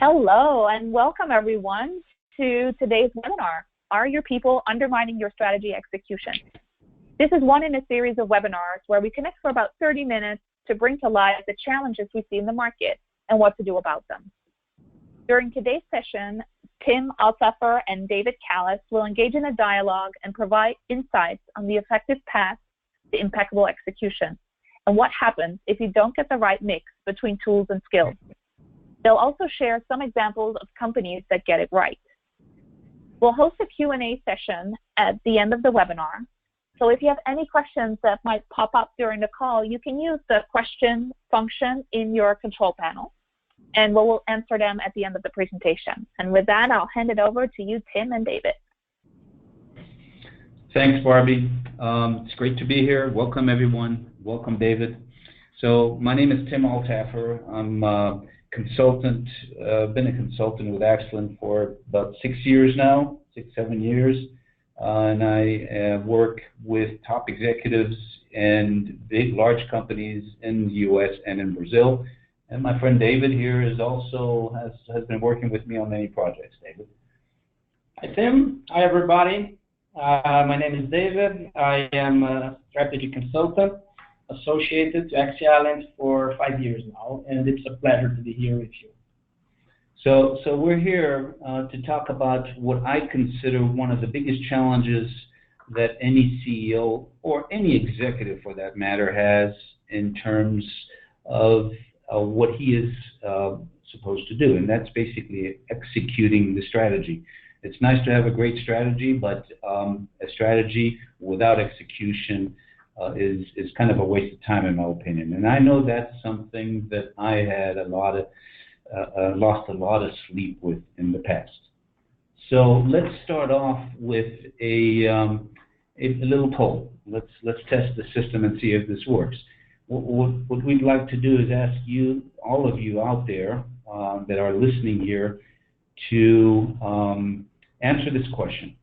Hello and welcome everyone to today's webinar, Are Your People Undermining Your Strategy Execution? This is one in a series of webinars where we connect for about 30 minutes to bring to life the challenges we see in the market and what to do about them. During today's session, Tim Altaffer and David Kallás will engage in a dialogue and provide insights on the effective path to impeccable execution and what happens if you don't get the right mix between tools and skills. They'll also share some examples of companies that get it right. We'll host a Q&A session at the end of the webinar. So if you have any questions that might pop up during the call, you can use the question function in your control panel, and we'll answer them at the end of the presentation. And with that, I'll hand it over to you, Tim and David. Thanks, Barbie. It's great to be here. Welcome, everyone. Welcome, David. So my name is Tim Altaffer. I'm consultant, been a consultant with Axialent for about 6 years now, 7 years, and I work with top executives and big, large companies in the U.S. and in Brazil. And my friend David here is also has been working with me on many projects. David. Hi, Tim. Hi, everybody. My name is David. I am a strategy consultant associated to Axialent for 5 years now, and it's a pleasure to be here with you. So we're here to talk about what I consider one of the biggest challenges that any CEO or any executive, for that matter, has in terms of what he is supposed to do, and that's basically executing the strategy. It's nice to have a great strategy, but a strategy without execution is kind of a waste of time, in my opinion. And I know that's something that I had lost a lot of sleep with in the past. So let's start off with a little poll. Let's test the system and see if this works. What we'd like to do is ask you, all of you out there that are listening here, to answer this question.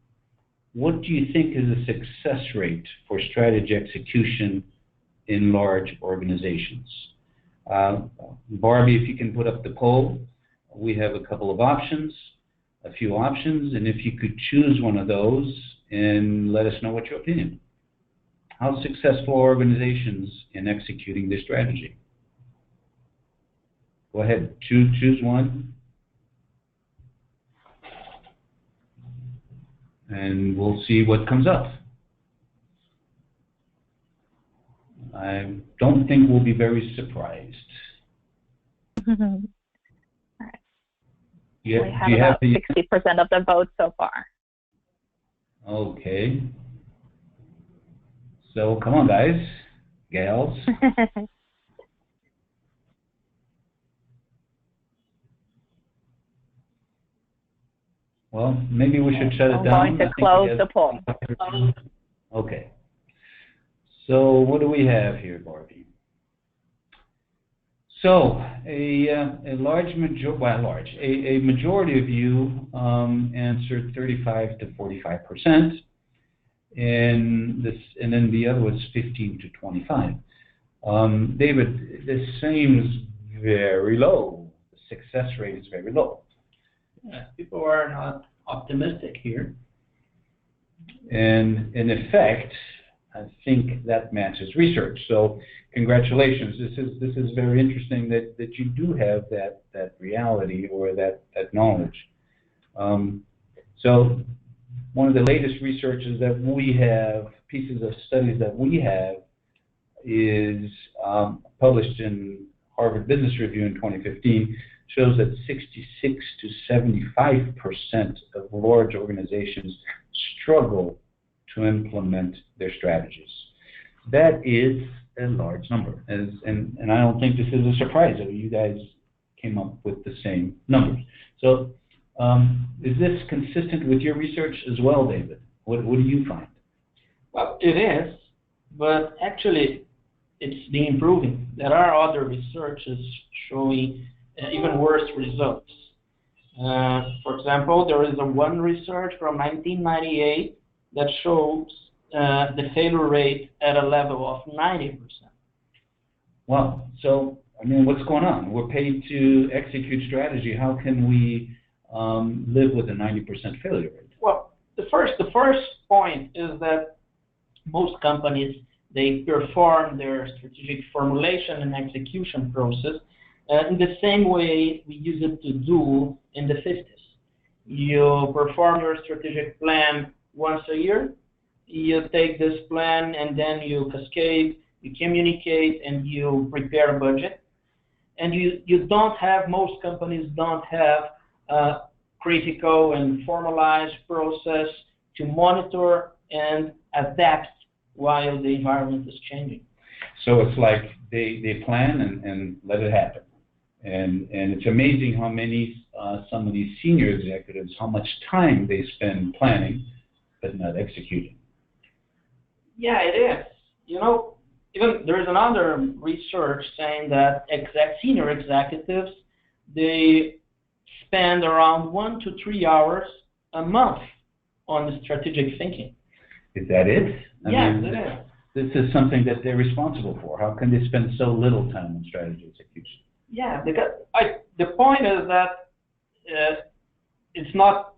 What do you think is a success rate for strategy execution in large organizations? Barbie, if you can put up the poll, we have a couple of options, a few options, and if you could choose one of those and let us know what your opinion. How successful are organizations in executing this strategy? Go ahead, choose one. And we'll see what comes up. I don't think we'll be very surprised. All right. We have about 60% of the vote so far. Okay. So come on, guys, gals. Well, maybe we should shut it down. I'm going to close the poll. Okay. So what do we have here, Barbie? So a majority of you answered 35 to 45%, and then the other was 15 to 25. David, this seems very low. The success rate is very low. People are not optimistic here. And in effect, I think that matches research. So congratulations. This is very interesting that you do have that reality or that knowledge. So one of the latest researches that we have, pieces of studies that we have, is published in Harvard Business Review in 2015. Shows that 66 to 75% of large organizations struggle to implement their strategies. That is a large number, and I don't think this is a surprise that you guys came up with the same numbers. So is this consistent with your research as well, David? What do you find? Well, it is, but actually it's been improving. There are other researches showing even worse results. For example, there is one research from 1998 that shows the failure rate at a level of 90%. Wow. So I mean, what's going on? We're paid to execute strategy. How can we live with a 90% failure rate? Well, the first point is that most companies, they perform their strategic formulation and execution process in the same way we used to do in the 50s. You perform your strategic plan once a year. You take this plan and then you cascade, you communicate, and you prepare a budget. And you don't have, most companies don't have a critical and formalized process to monitor and adapt while the environment is changing. So it's like they plan and let it happen. And it's amazing how many, some of these senior executives, how much time they spend planning but not executing. Yeah, it is. You know, even there is another research saying that senior executives, they spend around 1 to 3 hours a month on the strategic thinking. Is that it? Yes, it is. This is something that they're responsible for. How can they spend so little time on strategy execution? Yeah, because the point is that it's not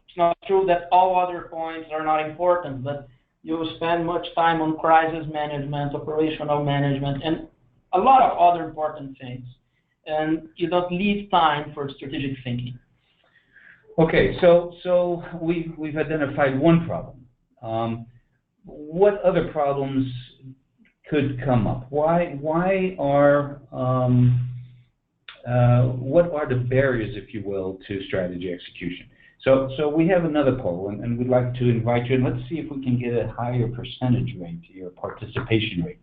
true that all other points are not important, but you spend much time on crisis management, operational management, and a lot of other important things, and you don't leave time for strategic thinking. Okay, so we've identified one problem. What other problems could come up? Why are what are the barriers, if you will, to strategy execution? So we have another poll, and we'd like to invite you, and let's see if we can get a higher percentage rate here, participation rate.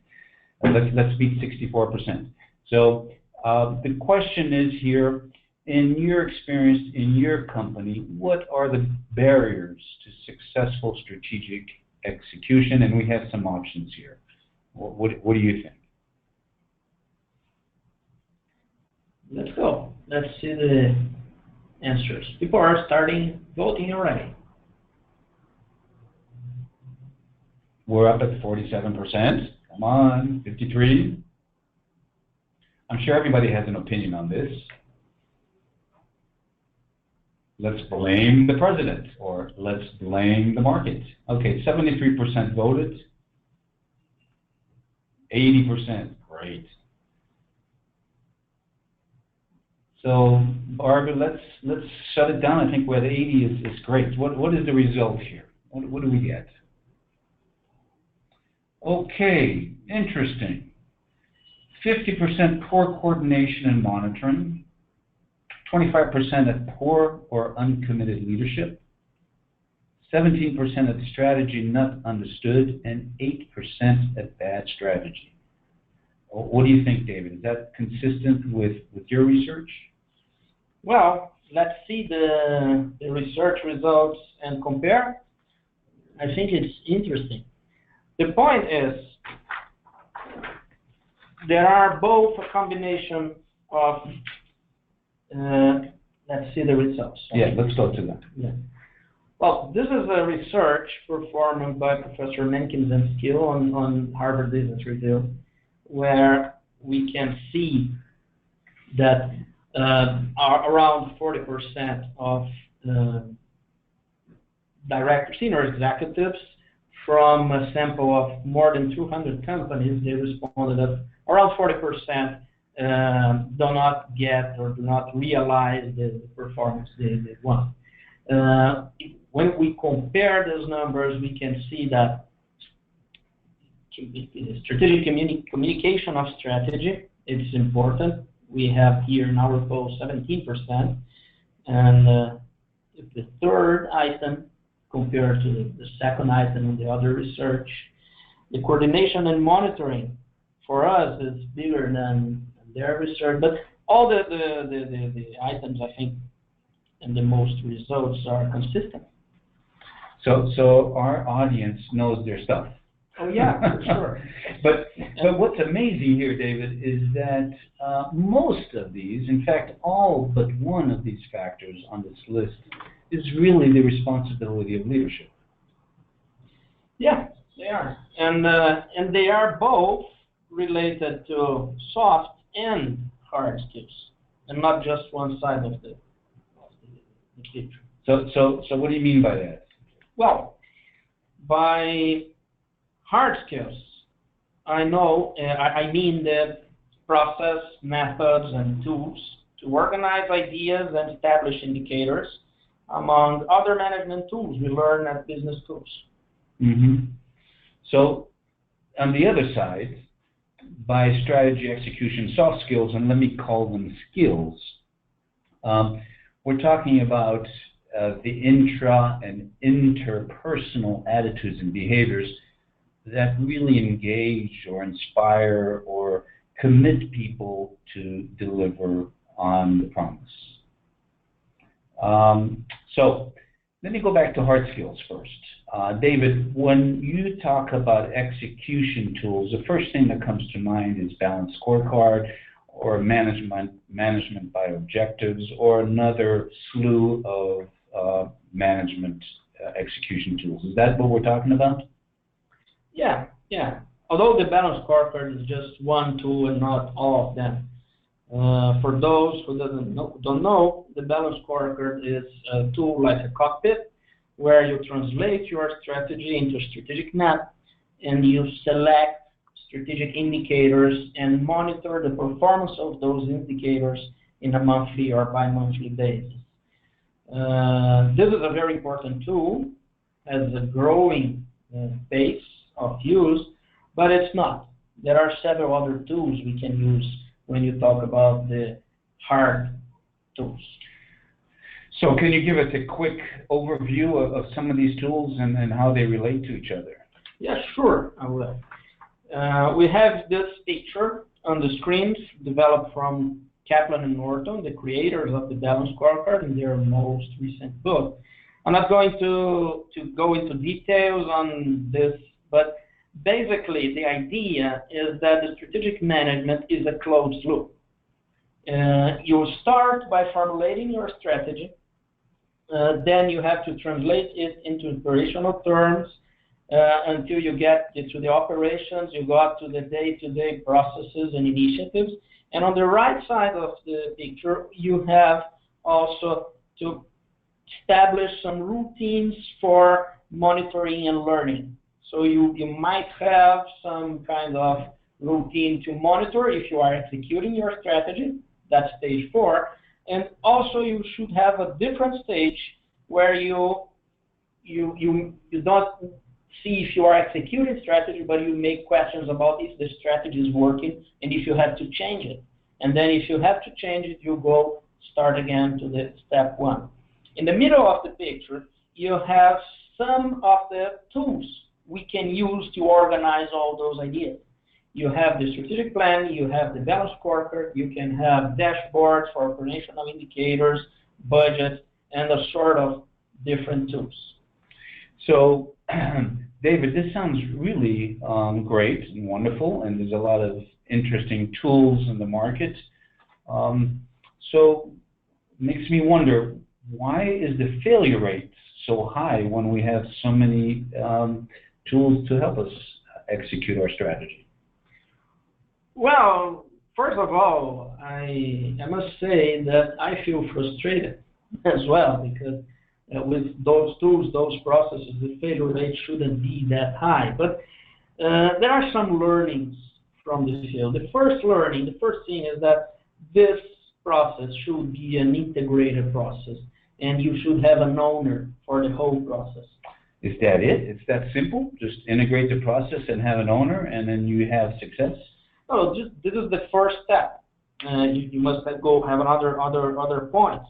Let's beat 64%. So the question is here, in your experience, in your company, what are the barriers to successful strategic execution? And we have some options here. What do you think? Let's go. Let's see the answers. People are starting voting already. We're up at 47%. Come on, 53. I'm sure everybody has an opinion on this. Let's blame the president, or let's blame the market. Okay, 73% voted. 80%, great. So, Barbara, let's shut it down. I think we're at 80 is great. What is the result here? What do we get? Okay, interesting. 50% poor coordination and monitoring, 25% at poor or uncommitted leadership, 17% at strategy not understood, and 8% at bad strategy. What do you think, David? Is that consistent with your research? Well, let's see the research results and compare. I think it's interesting. The point is, there are both a combination of, let's see the results. Yeah, let's go to that. Yeah. Well, this is a research performed by Professor Menkins and Skill on Harvard Business Review, where we can see that around 40% of senior executives from a sample of more than 200 companies, they responded that around 40% do not get or do not realize the performance they want. When we compare those numbers, we can see that strategic communication of strategy is important. We have here in our poll 17%, and the third item compared to the second item in the other research, the coordination and monitoring for us is bigger than their research, but all the items, I think, and the most results are consistent. So our audience knows their stuff. Oh yeah, for sure. But what's amazing here, David, is that most of these, in fact, all but one of these factors on this list is really the responsibility of leadership. Yeah, they are, and they are both related to soft and hard skills, and not just one side of the picture. So what do you mean by that? Well, by hard skills, I mean the process, methods, and tools to organize ideas and establish indicators, among other management tools we learn at business schools. Mm-hmm. So on the other side, by strategy, execution, soft skills, and let me call them skills, we're talking about the intra and interpersonal attitudes and behaviors that really engage or inspire or commit people to deliver on the promise. So let me go back to hard skills first. David, when you talk about execution tools, the first thing that comes to mind is balanced scorecard or management by objectives or another slew of management execution tools. Is that what we're talking about? Yeah. Although the balanced scorecard is just one tool and not all of them. For those who don't know, the balanced scorecard is a tool like a cockpit where you translate your strategy into a strategic map and you select strategic indicators and monitor the performance of those indicators in a monthly or bi-monthly basis. This is a very important tool, has a growing base of use, but it's not. There are several other tools we can use when you talk about the hard tools. So can you give us a quick overview of some of these tools and how they relate to each other? Yeah, sure, I will. We have this picture on the screens developed from Kaplan and Norton, the creators of the balanced scorecard, in their most recent book. I'm not going to go into details on this, but basically the idea is that the strategic management is a closed loop. You start by formulating your strategy, then you have to translate it into operational terms until you get to the operations, you go up to the day-to-day processes and initiatives. And on the right side of the picture, you have also to establish some routines for monitoring and learning. So you might have some kind of routine to monitor if you are executing your strategy. That's stage 4. And also you should have a different stage where you don't see if you are executing strategy, but you make questions about if the strategy is working and if you have to change it. And then if you have to change it, you go start again to the step 1. In the middle of the picture, you have some of the tools we can use to organize all those ideas. You have the strategic plan, you have the balanced scorecard, you can have dashboards for operational indicators, budgets, and a sort of different tools. So, David, this sounds really great and wonderful, and there's a lot of interesting tools in the market. So, it makes me wonder, why is the failure rate so high when we have so many tools to help us execute our strategy? Well, first of all, I must say that I feel frustrated as well, because with those tools, those processes, the failure rate shouldn't be that high. But there are some learnings from this field. The first thing is that this process should be an integrated process, and you should have an owner for the whole process. Is that it? It's that simple? Just integrate the process and have an owner, and then you have success? No, this is the first step. You must go have other points.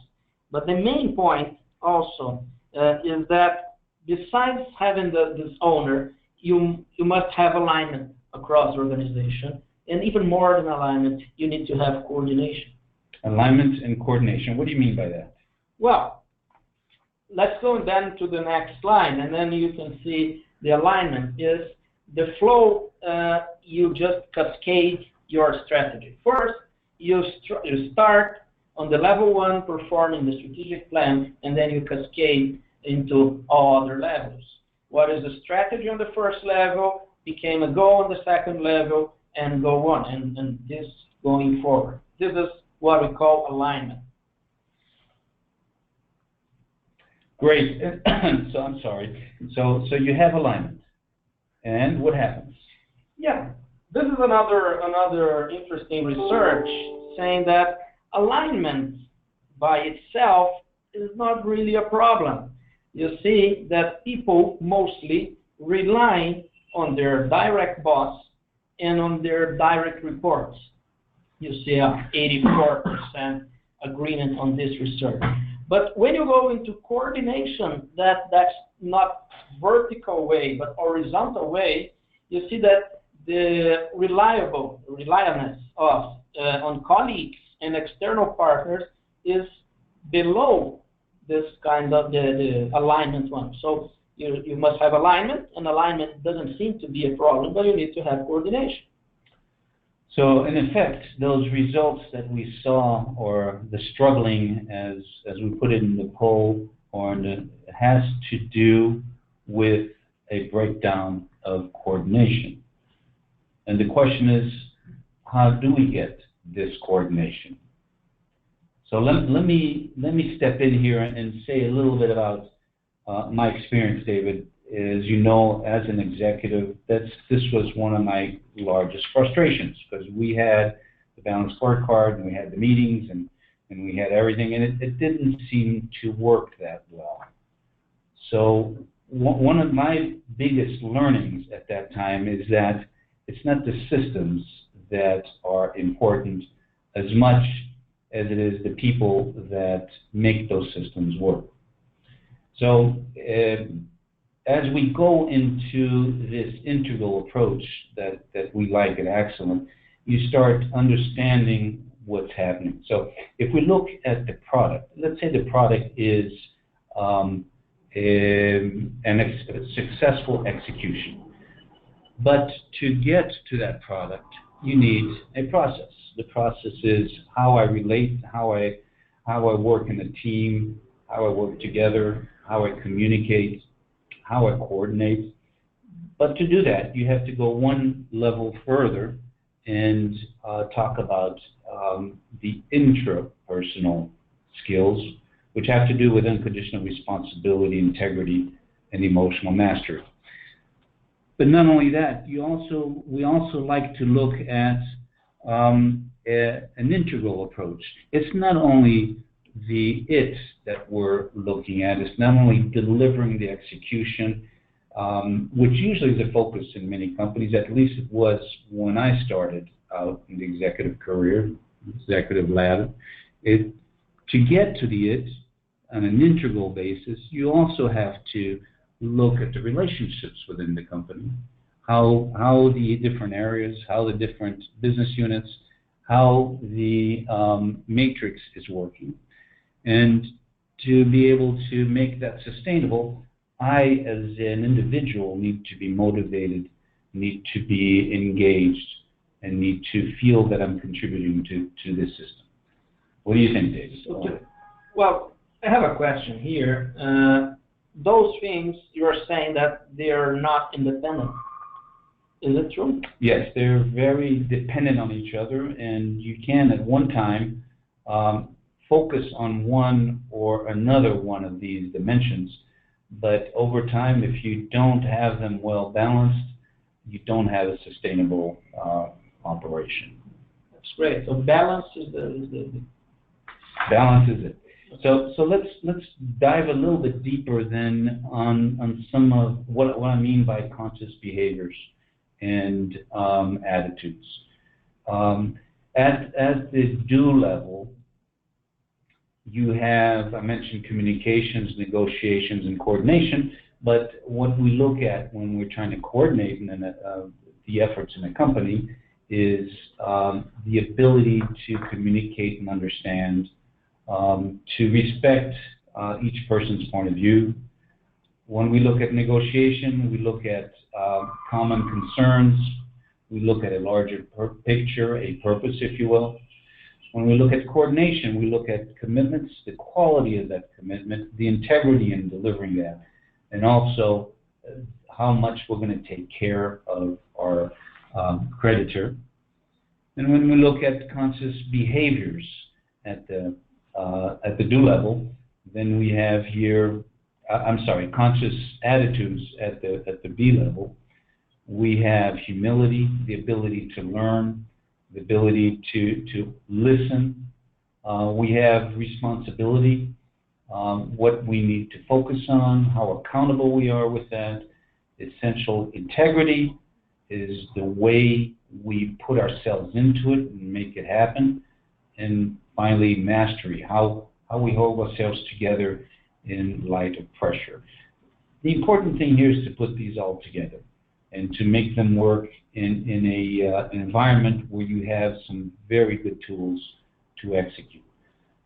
But the main point also is that besides having this owner, you must have alignment across the organization, and even more than alignment, you need to have coordination. Alignment and coordination. What do you mean by that? Well, let's go then to the next slide, and then you can see the alignment is the flow. You just cascade your strategy. First, you start on the level 1 performing the strategic plan, and then you cascade into all other levels. What is the strategy on the first level became a goal on the second level, and go on, and this going forward. this is what we call alignment. Great. So I'm sorry. So you have alignment, and what happens? Yeah, this is another interesting research saying that alignment by itself is not really a problem. You see that people mostly rely on their direct boss and on their direct reports. You see a 84% agreement on this research. But when you go into coordination, that's not vertical way, but horizontal way, you see that the reliance of on colleagues and external partners is below this kind of the alignment one. So you must have alignment, and alignment doesn't seem to be a problem, but you need to have coordination. So in effect, those results that we saw, or the struggling, as we put it in the poll, has to do with a breakdown of coordination. And the question is, how do we get this coordination? So let me step in here and say a little bit about my experience, David. As you know, as an executive, this was one of my largest frustrations, because we had the balanced scorecard and we had the meetings and we had everything, and it didn't seem to work that well. So one of my biggest learnings at that time is that it's not the systems that are important as much as it is the people that make those systems work. So as we go into this integral approach that we like at Axialent, you start understanding what's happening. So if we look at the product, let's say the product is a successful execution. But to get to that product, you need a process. The process is how I relate, how I work in a team, how I work together, how I communicate, how I coordinate. But to do that, you have to go one level further and talk about the intrapersonal skills, which have to do with unconditional responsibility, integrity, and emotional mastery. But not only that, we also like to look at an integral approach. It's not only the it that we're looking at, it's not only delivering the execution, which usually is a focus in many companies, at least it was when I started out in the executive career, executive ladder. To get to the it on an integral basis, you also have to look at the relationships within the company, how the different areas, how the different business units, how the matrix is working. And to be able to make that sustainable, I, as an individual, need to be motivated, need to be engaged, and need to feel that I'm contributing to this system. What do you think, David? Okay. Well, I have a question here. Those things, you're saying that they are not independent. Is it true? Yes, they're very dependent on each other, and you can at one time focus on one or another one of these dimensions, but over time, if you don't have them well balanced, you don't have a sustainable operation. That's great. So balance is the balance is it. So let's dive a little bit deeper then on some of what I mean by conscious behaviors and attitudes. At the do level, you have, I mentioned communications, negotiations, and coordination, but what we look at when we're trying to coordinate the efforts in a company is the ability to communicate and understand, to respect each person's point of view. When we look at negotiation, we look at common concerns, we look at a larger picture, a purpose, if you will. When we look at coordination, we look at commitments, the quality of that commitment, the integrity in delivering that, and also how much we're going to take care of our creditor. And when we look at conscious behaviors at the do level, then we have here, conscious attitudes at the B level. We have humility, the ability to learn, the ability to listen. We have responsibility, what we need to focus on, how accountable we are with that. Essential integrity is the way we put ourselves into it and make it happen. And finally, mastery, how we hold ourselves together in light of pressure. The important thing here is to put these all together and to make them work in an environment where you have some very good tools to execute.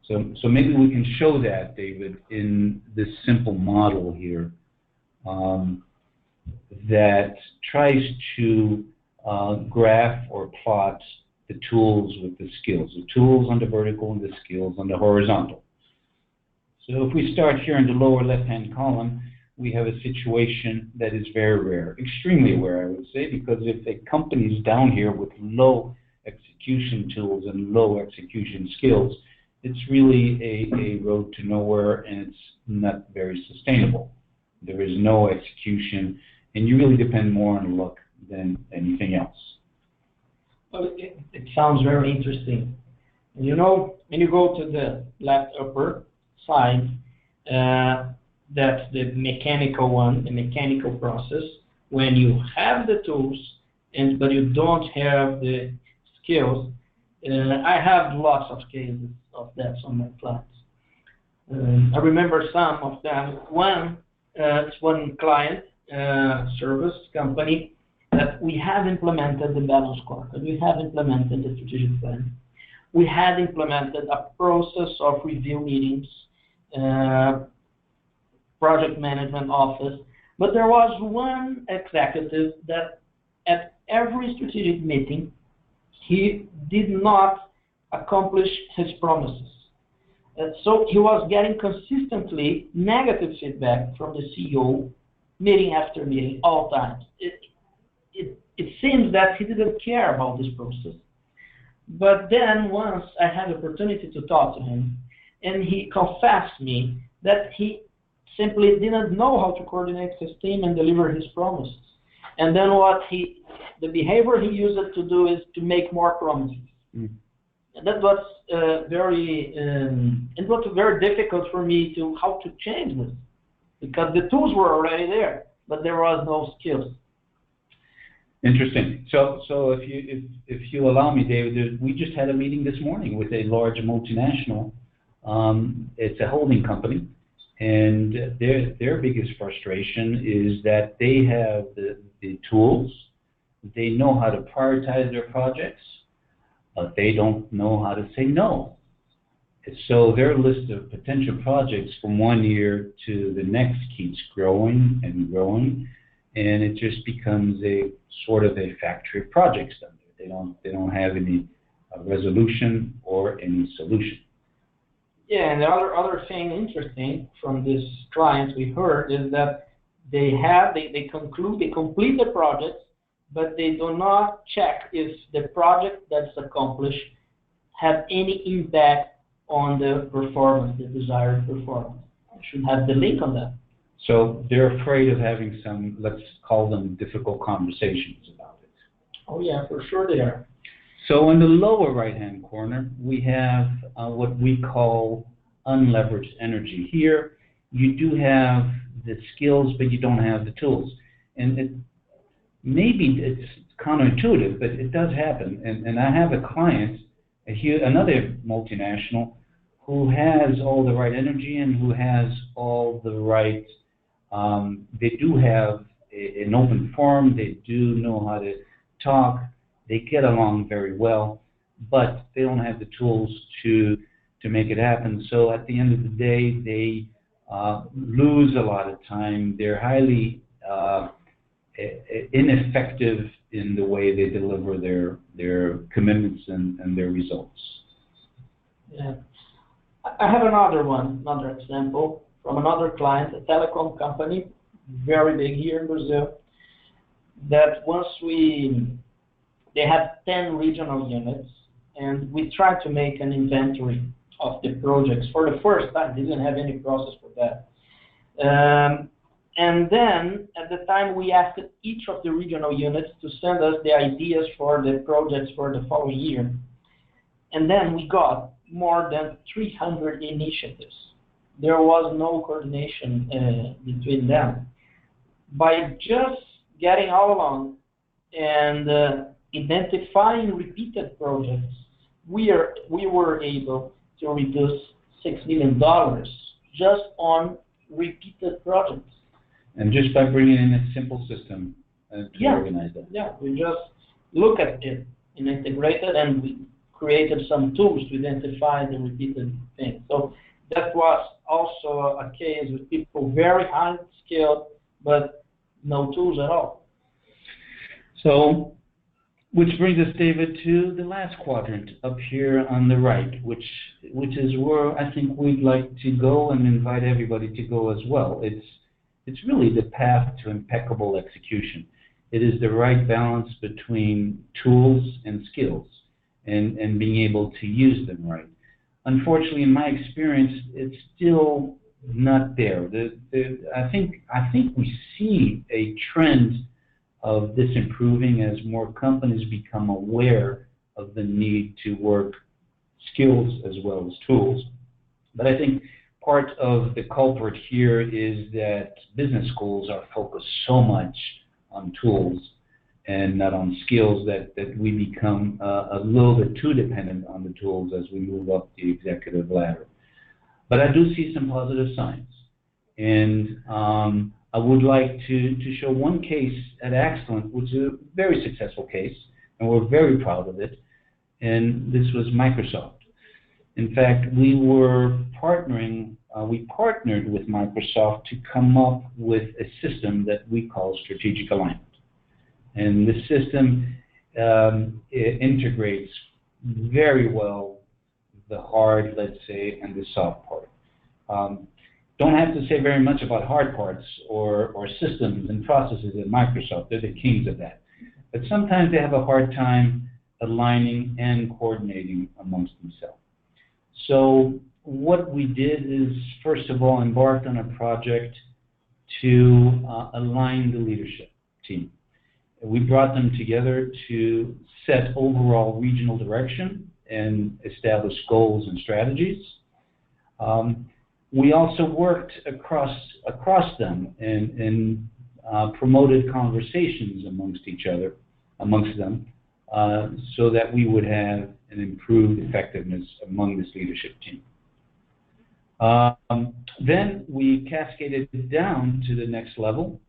So maybe we can show that, David, in this simple model here that tries to graph or plot the tools with the skills. The tools on the vertical and the skills on the horizontal. So if we start here in the lower left-hand column, we have a situation that is very rare, extremely rare, I would say, because if a company is down here with low execution tools and low execution skills, it's really a road to nowhere, and it's not very sustainable. There is no execution, and you really depend more on luck than anything else. Well, it sounds very interesting. You know, when you go to the left upper side, that's the mechanical one, the mechanical process. When you have the tools, but you don't have the skills, I have lots of cases of that on my clients. I remember some of them. It's one client, service company, that we have implemented the balance scorecard. We have implemented the strategic plan. We had implemented a process of review meetings, project management office, but there was one executive that at every strategic meeting, he did not accomplish his promises. So he was getting consistently negative feedback from the CEO, meeting after meeting, all times. It seems that he didn't care about this process. But then once I had the opportunity to talk to him, and he confessed me that he simply didn't know how to coordinate his team and deliver his promises. And then the behavior he used it to do is to make more promises. Mm. And that was it was very difficult for me how to change this, because the tools were already there, but there was no skills. Interesting. So if you allow me, David, we just had a meeting this morning with a large multinational. It's a holding company, and their biggest frustration is that they have the tools, they know how to prioritize their projects, but they don't know how to say no. So their list of potential projects from one year to the next keeps growing and growing, and it just becomes a sort of a factory of projects. They don't have any resolution or any solution. Yeah, and the other thing interesting from this client we heard is that they complete the projects, but they do not check if the project that's accomplished have any impact on the performance, the desired performance. I should have the link on that. So they're afraid of having some, let's call them, difficult conversations about it. Oh yeah, for sure they are. So in the lower right-hand corner, we have what we call unleveraged energy. Here, you do have the skills, but you don't have the tools. And maybe it's counterintuitive, but it does happen. And I have a client, another multinational, who has all the right energy and who has all the right, they do have an open forum, they do know how to talk, they get along very well, but they don't have the tools to make it happen. So at the end of the day, they lose a lot of time. They're highly ineffective in the way they deliver their commitments and their results. Yeah. I have another example from another client, a telecom company, very big here in Brazil, that once we they have 10 regional units, and we tried to make an inventory of the projects for the first time. They didn't have any process for that. And then, at the time, we asked each of the regional units to send us the ideas for the projects for the following year. And then we got more than 300 initiatives. There was no coordination between them. By just getting all along and identifying repeated projects, we were able to reduce $6 million just on repeated projects. And just by bringing in a simple system to organize that. Yeah, we just look at it and integrate it, and we created some tools to identify the repeated things. So that was also a case with people very high skilled, but no tools at all. So, which brings us, David, to the last quadrant up here on the right, which is where I think we'd like to go and invite everybody to go as well. It's really the path to impeccable execution. It is the right balance between tools and skills and being able to use them right. Unfortunately, in my experience, it's still not there. I think we see a trend of this improving as more companies become aware of the need to work skills as well as tools. But I think part of the culprit here is that business schools are focused so much on tools and not on skills that we become a little bit too dependent on the tools as we move up the executive ladder. But I do see some positive signs. And I would like to show one case at Axialent, which is a very successful case, and we're very proud of it. And this was Microsoft. In fact, we partnered with Microsoft to come up with a system that we call strategic alignment. And this system integrates very well the hard, let's say, and the soft part. Don't have to say very much about hard parts or systems and processes at Microsoft. They're the kings of that. But sometimes they have a hard time aligning and coordinating amongst themselves. So what we did is, first of all, embarked on a project to align the leadership team. We brought them together to set overall regional direction and establish goals and strategies. We also worked across them and promoted conversations amongst them, so that we would have an improved effectiveness among this leadership team. Then we cascaded down to the next level,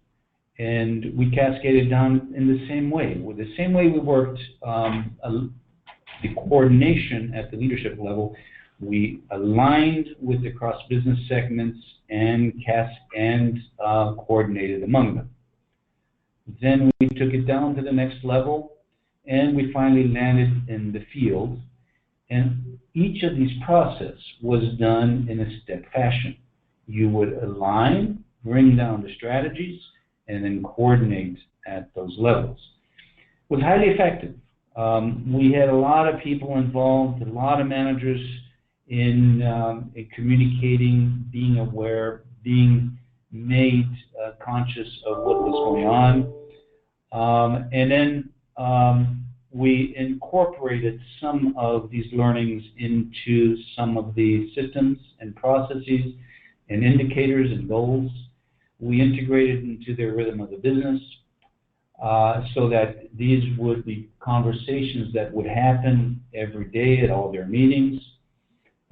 and we cascaded down in the same way. With the same way we worked the coordination at the leadership level, we aligned with the cross-business segments and coordinated among them. Then we took it down to the next level, and we finally landed in the field. And each of these processes was done in a step fashion. You would align, bring down the strategies, and then coordinate at those levels. It was highly effective. We had a lot of people involved, a lot of managers in communicating, being aware, being made conscious of what was going on. And then we incorporated some of these learnings into some of the systems and processes and indicators and goals. We integrated into their rhythm of the business so that these would be conversations that would happen every day at all their meetings.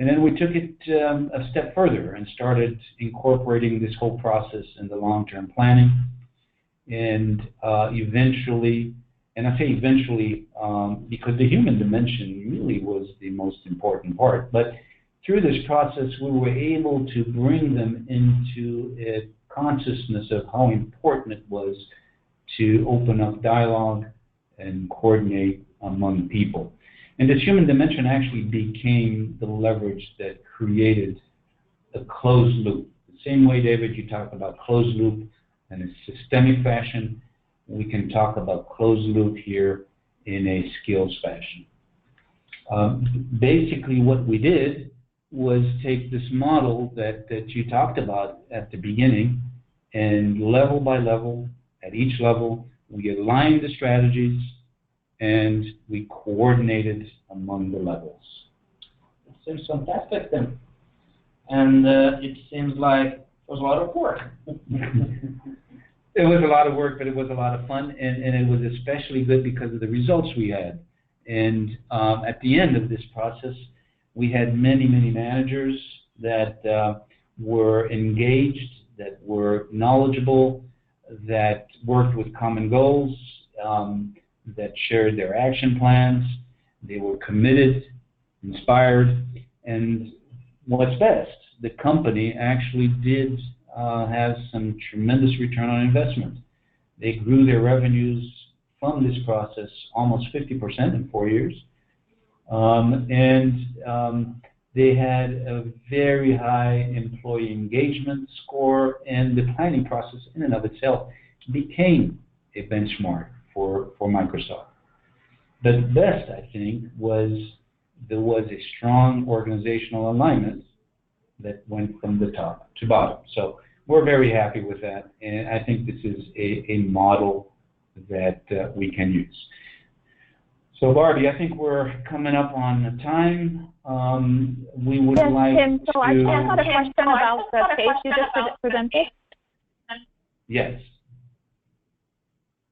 And then we took it a step further and started incorporating this whole process in the long-term planning. And eventually, and I say eventually because the human dimension really was the most important part, but through this process we were able to bring them into a consciousness of how important it was to open up dialogue and coordinate among people. And this human dimension actually became the leverage that created a closed loop. The same way, David, you talked about closed loop in a systemic fashion, we can talk about closed loop here in a skills fashion. Basically, what we did was take this model that you talked about at the beginning, and level by level, at each level, we aligned the strategies and we coordinated among the levels. It seems fantastic then. And it seems like it was a lot of work. It was a lot of work, but it was a lot of fun, and it was especially good because of the results we had. And at the end of this process, we had many, many managers that were engaged, that were knowledgeable, that worked with common goals, that shared their action plans. They were committed, inspired, and what's best, the company actually did have some tremendous return on investment. They grew their revenues from this process almost 50% in 4 years. They had a very high employee engagement score, and the planning process in and of itself became a benchmark for Microsoft. But the best, I think, was there was a strong organizational alignment that went from the top to bottom. So we're very happy with that, and I think this is a model that we can use. So Barbie, I think we're coming up on the time. We would like Tim, so to... I just had a question about the case you just presented. Yes.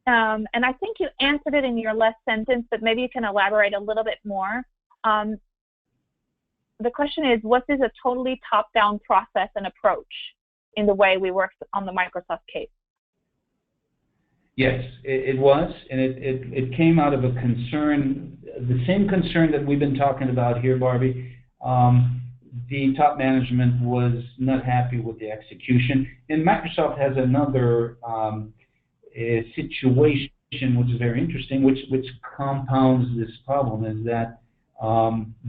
And I think you answered it in your last sentence, but maybe you can elaborate a little bit more. The question is, was this a totally top-down process and approach in the way we worked on the Microsoft case? Yes, it was, and it came out of a concern, the same concern that we've been talking about here, Barbie. The top management was not happy with the execution, and Microsoft has another situation which is very interesting, which compounds this problem, is that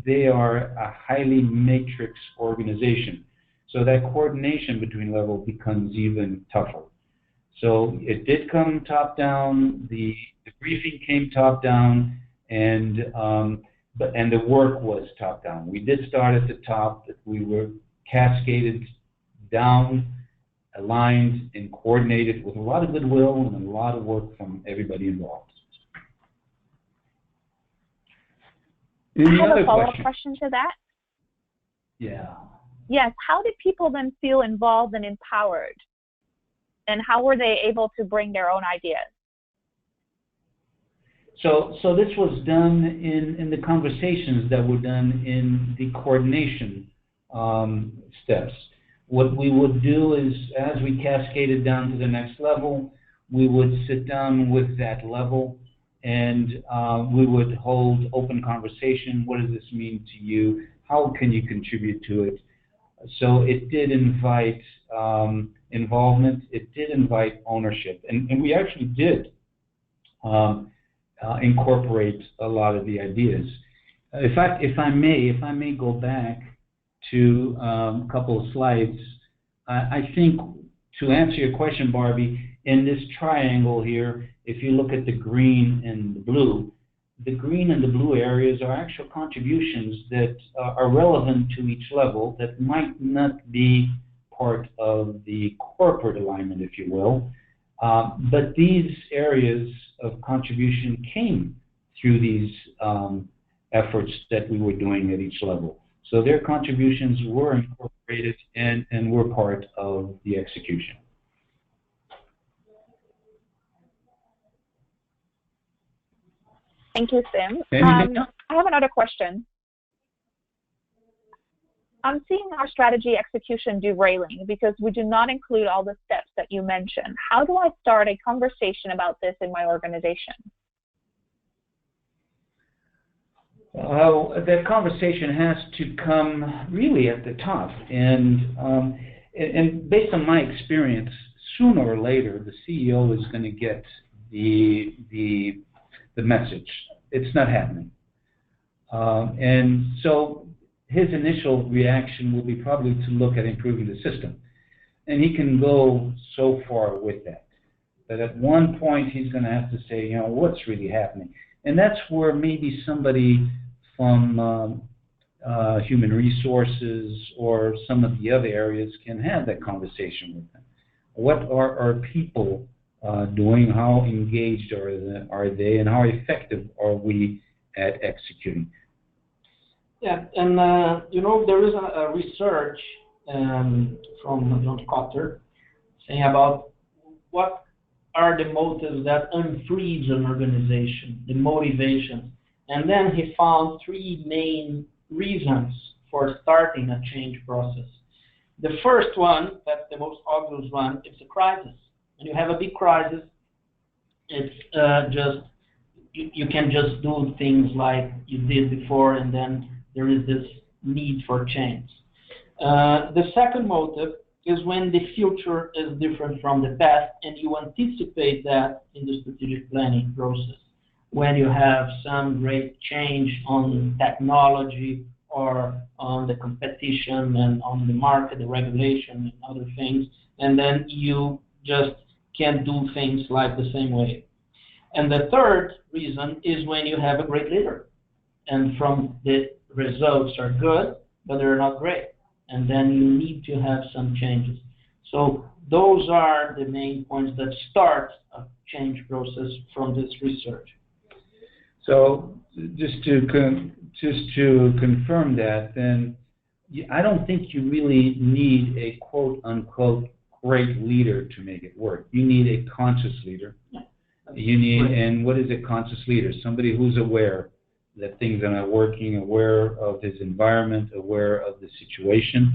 they are a highly matrix organization. So that coordination between levels becomes even tougher. So it did come top down, the briefing came top down, and the work was top down. We did start at the top, that we were cascaded down, aligned and coordinated with a lot of goodwill and a lot of work from everybody involved. I have a follow-up question to that. Yeah. Yes, how did people then feel involved and empowered? And how were they able to bring their own ideas? So this was done in the conversations that were done in the coordination steps. What we would do is, as we cascaded down to the next level, we would sit down with that level, and we would hold open conversation. What does this mean to you? How can you contribute to it? So it did invite involvement. It did invite ownership, and we actually did incorporate a lot of the ideas. If I may go back to a couple of slides, I think to answer your question, Barbie, in this triangle here, if you look at the green and the blue areas are actual contributions that are relevant to each level that might not be part of the corporate alignment, if you will, but these areas of contribution came through these efforts that we were doing at each level. So their contributions were incorporated and were part of the execution. Thank you, Sim. I have another question. I'm seeing our strategy execution derailing because we do not include all the steps that you mentioned. How do I start a conversation about this in my organization? That conversation has to come really at the top, and based on my experience, sooner or later the CEO is going to get the message. It's not happening, and so his initial reaction will be probably to look at improving the system, and he can go so far with that. But at one point he's going to have to say, you know, what's really happening? And that's where maybe somebody from human resources or some of the other areas can have that conversation with them. What are our people doing? How engaged are they, and how effective are we at executing? Yeah, and there is a research from John Cotter saying about what are the motives that unfreeze an organization, the motivation. And then he found three main reasons for starting a change process. The first one, that's the most obvious one, it's a crisis. When you have a big crisis, it's you can just do things like you did before, and then there is this need for change. The second motive is when the future is different from the past, and you anticipate that in the strategic planning process. When you have some great change on technology or on the competition and on the market, the regulation and other things, and then you just can't do things like the same way. And the third reason is when you have a great leader, and from the results are good, but they're not great, and then you need to have some changes. So those are the main points that start a change process from this research. So just to confirm that, then I don't think you really need a quote-unquote great leader to make it work. You need a conscious leader. You need, and what is a conscious leader? Somebody who's aware that things are not working, aware of his environment, aware of the situation,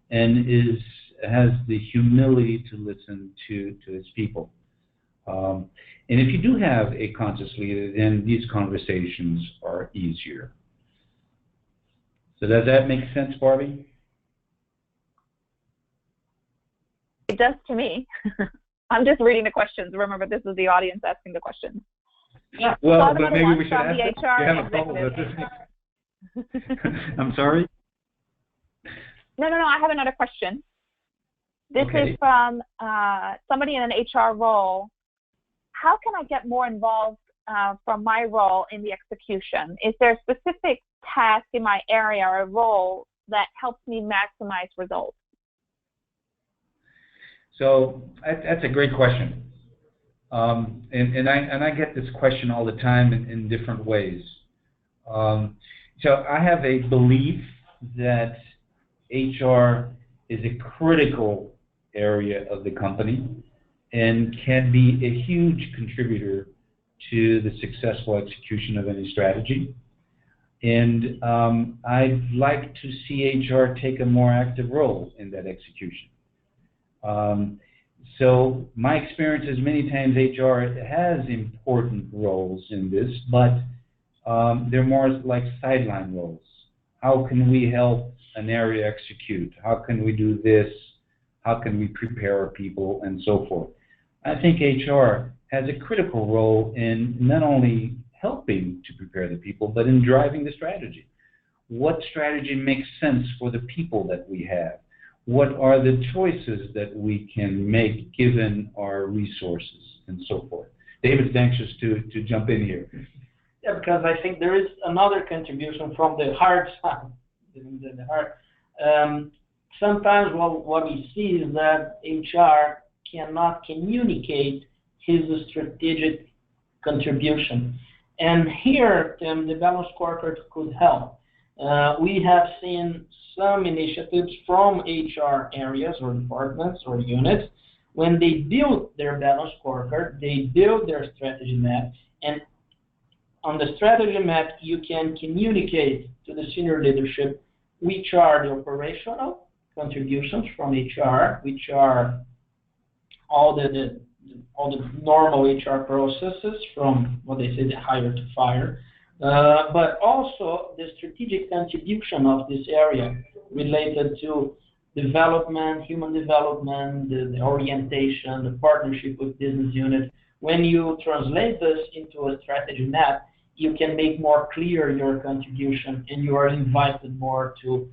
and has the humility to listen to his people. And if you do have a conscious leader, then these conversations are easier. So does that make sense, Barbie? It does to me. I'm just reading the questions. Remember, this is the audience asking the questions. Yeah. Well, so but maybe we should ask the HR you have a problem with this. I'm sorry? No, I have another question. This Okay. is from somebody in an HR role. How can I get more involved from my role in the execution? Is there a specific task in my area or role that helps me maximize results? So that's a great question. And I get this question all the time in different ways. So I have a belief that HR is a critical area of the company and can be a huge contributor to the successful execution of any strategy. And I'd like to see HR take a more active role in that execution. So my experience is many times HR has important roles in this, but they're more like sideline roles. How can we help an area execute? How can we do this? How can we prepare our people, and so forth? I think HR has a critical role in not only helping to prepare the people, but in driving the strategy. What strategy makes sense for the people that we have? What are the choices that we can make given our resources, and so forth? David's anxious to jump in here. Yeah, because I think there is another contribution from the hard side. The hard. Sometimes what we see is that HR cannot communicate his strategic contribution. And here, the balanced scorecard could help. We have seen some initiatives from HR areas or departments or units. When they build their balanced scorecard, they build their strategy map, and on the strategy map, you can communicate to the senior leadership which are the operational contributions from HR, which are all the normal HR processes from what they say the hire to fire, but also the strategic contribution of this area related to development, human development, the orientation, the partnership with business units. When you translate this into a strategy map, you can make more clear your contribution, and you are invited more to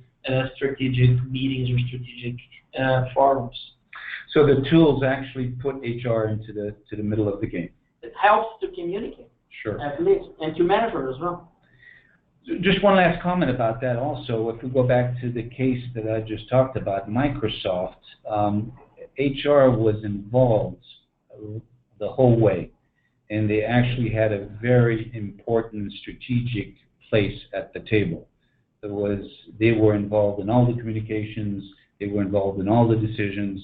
strategic meetings or strategic forums. So the tools actually put HR into the middle of the game. It helps to communicate. Sure. At least, and to measure as well. Just one last comment about that also. If we go back to the case that I just talked about, Microsoft, HR was involved the whole way, and they actually had a very important strategic place at the table. They were involved in all the communications, they were involved in all the decisions,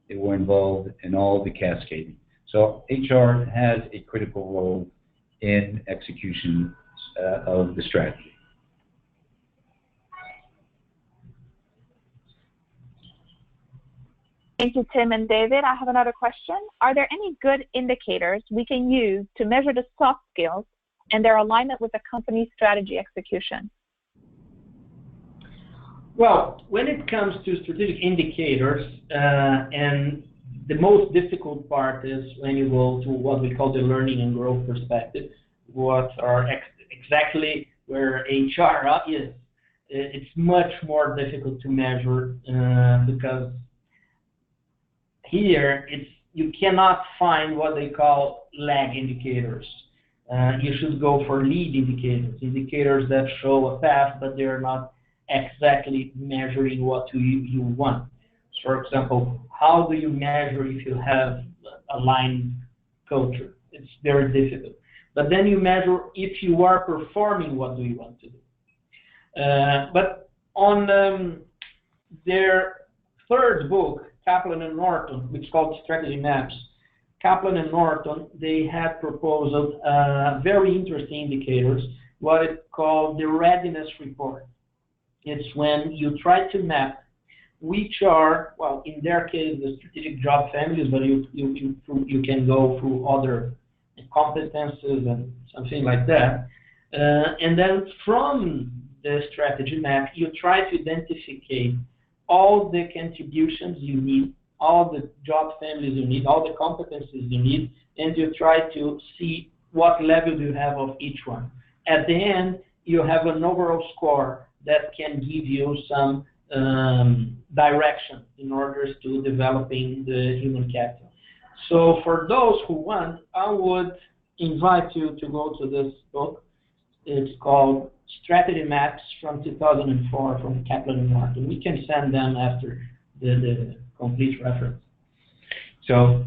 they were involved in all the cascading. So HR has a critical role in execution of the strategy. Thank you, Tim and David. I have another question. Are there any good indicators we can use to measure the soft skills and their alignment with the company's strategy execution? Well, when it comes to strategic indicators, and the most difficult part is when you go to what we call the learning and growth perspective, what are exactly where HR is. It's much more difficult to measure because here you cannot find what they call lag indicators. You should go for lead indicators, indicators that show a path, but they're not exactly measuring what you want. For example, how do you measure if you have aligned culture? It's very difficult. But then you measure if you are performing what do you want to do. But on their third book, Kaplan and Norton, which is called Strategy Maps, Kaplan and Norton, they had proposed very interesting indicators, what is called the readiness report. It's when you try to map which are, well, in their case, the strategic job families, but you can go through other competences and something like that. And then from the strategy map, you try to identify all the contributions you need, all the job families you need, all the competencies you need, and you try to see what level you have of each one. At the end, you have an overall score that can give you some direction in order to developing the human capital. So for those who want, I would invite you to go to this book. It's called Strategy Maps from 2004 from Kaplan and Norton. We can send them after the complete reference. So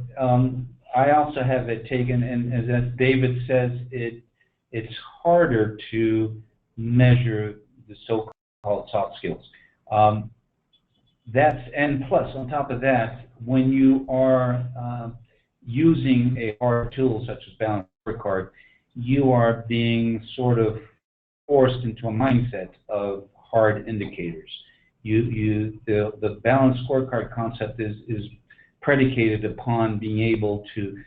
I also have it taken, and as David says, it's harder to measure the so-called soft skills. And plus, on top of that, when you are using a hard tool such as Balanced Scorecard, you are being sort of forced into a mindset of hard indicators. The Balanced Scorecard concept is predicated upon being able to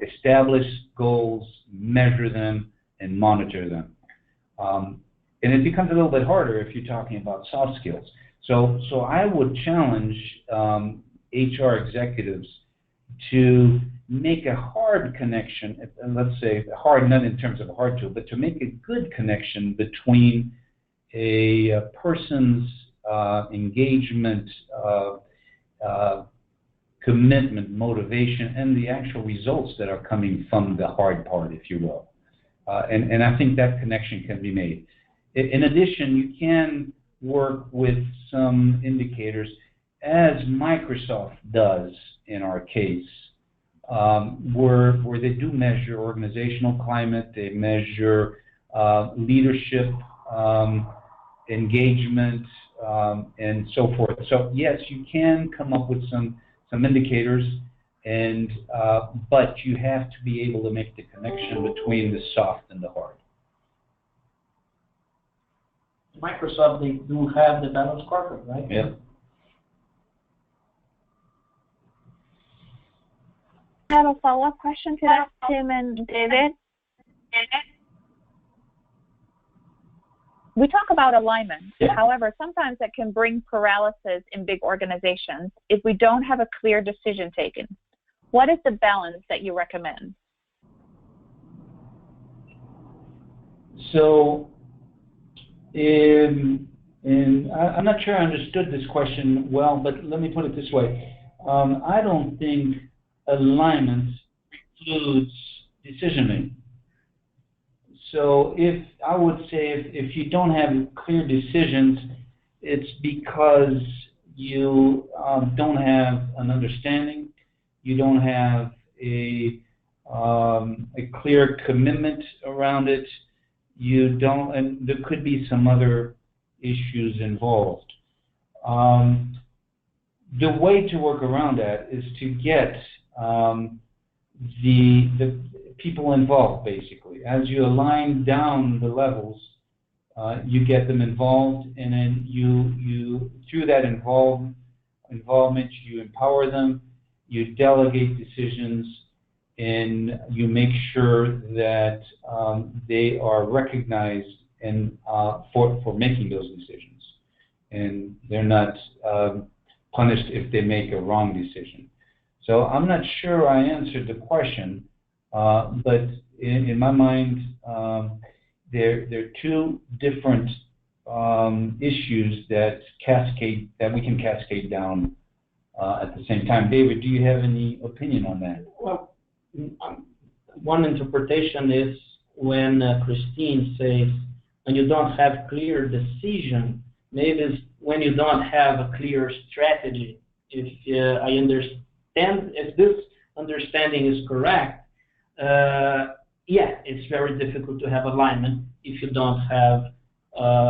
establish goals, measure them, and monitor them. And it becomes a little bit harder if you're talking about soft skills. So I would challenge HR executives to make a hard connection, let's say hard not in terms of a hard tool, but to make a good connection between a person's engagement, commitment, motivation, and the actual results that are coming from the hard part, if you will. And I think that connection can be made. In addition, you can work with some indicators, as Microsoft does in our case, where they do measure organizational climate, they measure leadership, engagement, and so forth. So yes, you can come up with some indicators, and but you have to be able to make the connection between the soft and the hard. Microsoft, they do have the Balanced Scorecard, right? Yeah. I have a follow-up question to that, Tim and David. We talk about alignment. Yeah. However, sometimes that can bring paralysis in big organizations if we don't have a clear decision taken. What is the balance that you recommend? So, I'm not sure I understood this question well, but let me put it this way. I don't think alignment includes decision-making. So I would say if you don't have clear decisions, it's because you don't have an understanding, you don't have a clear commitment around it, and there could be some other issues involved. The way to work around that is to get the people involved, basically. As you align down the levels, you get them involved, and then you through that involvement, you empower them, you delegate decisions, and you make sure that they are recognized and for making those decisions, and they're not punished if they make a wrong decision. So I'm not sure I answered the question, but in my mind, there are two different issues that we can cascade down at the same time. David, do you have any opinion on that? Well, one interpretation is when Christine says, when you don't have clear decision, maybe it's when you don't have a clear strategy. If I understand, if this understanding is correct, yeah, it's very difficult to have alignment if you don't have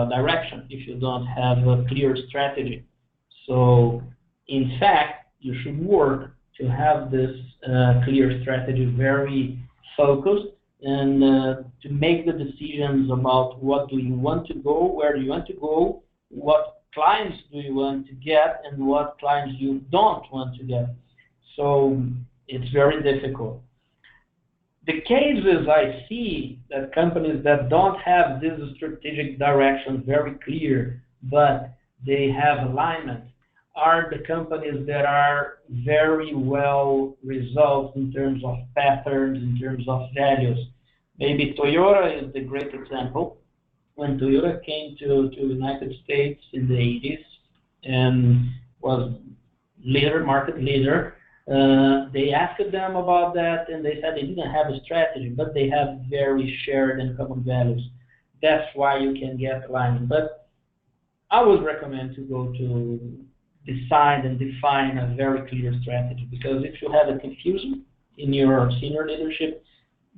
direction, if you don't have a clear strategy. So, in fact, you should work to have this clear strategy very focused and to make the decisions about what do you want to go, where do you want to go, what clients do you want to get, and what clients you don't want to get. So it's very difficult. The cases I see that companies that don't have this strategic direction very clear, but they have alignment, are the companies that are very well resolved in terms of patterns, in terms of values. Maybe Toyota is the great example. When Toyota came to United States in the 80s and was market leader, they asked them about that, and they said they didn't have a strategy, but they have very shared and common values. That's why you can get alignment. But I would recommend to go to decide and define a very clear strategy, because if you have a confusion in your senior leadership,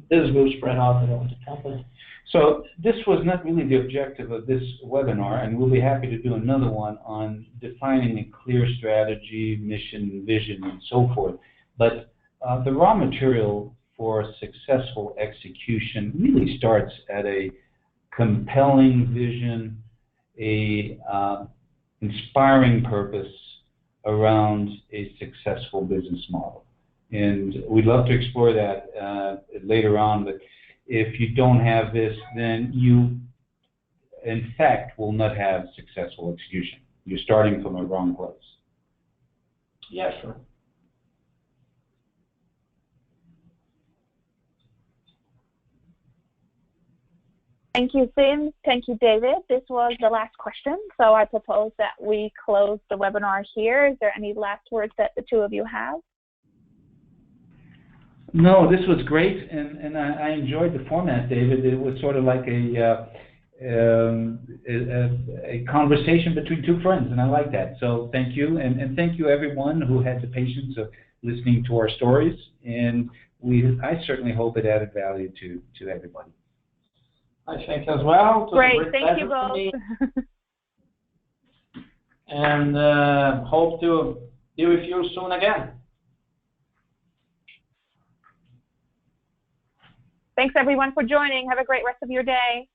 this will spread out around the company. So this was not really the objective of this webinar, and we'll be happy to do another one on defining a clear strategy, mission, vision, and so forth. But the raw material for successful execution really starts at a compelling vision, a inspiring purpose around a successful business model. And we'd love to explore that later on, but if you don't have this, then you, in fact, will not have successful execution. You're starting from a wrong place. Yeah, sure. Thank you, Sim. Thank you, David. This was the last question, so I propose that we close the webinar here. Is there any last words that the two of you have? No, this was great, and I enjoyed the format, David. It was sort of like a conversation between two friends, and I like that. So thank you, and thank you everyone who had the patience of listening to our stories, and I certainly hope it added value to everybody. I think as well. Great, thank you both. And hope to be with you soon again. Thanks everyone for joining. Have a great rest of your day.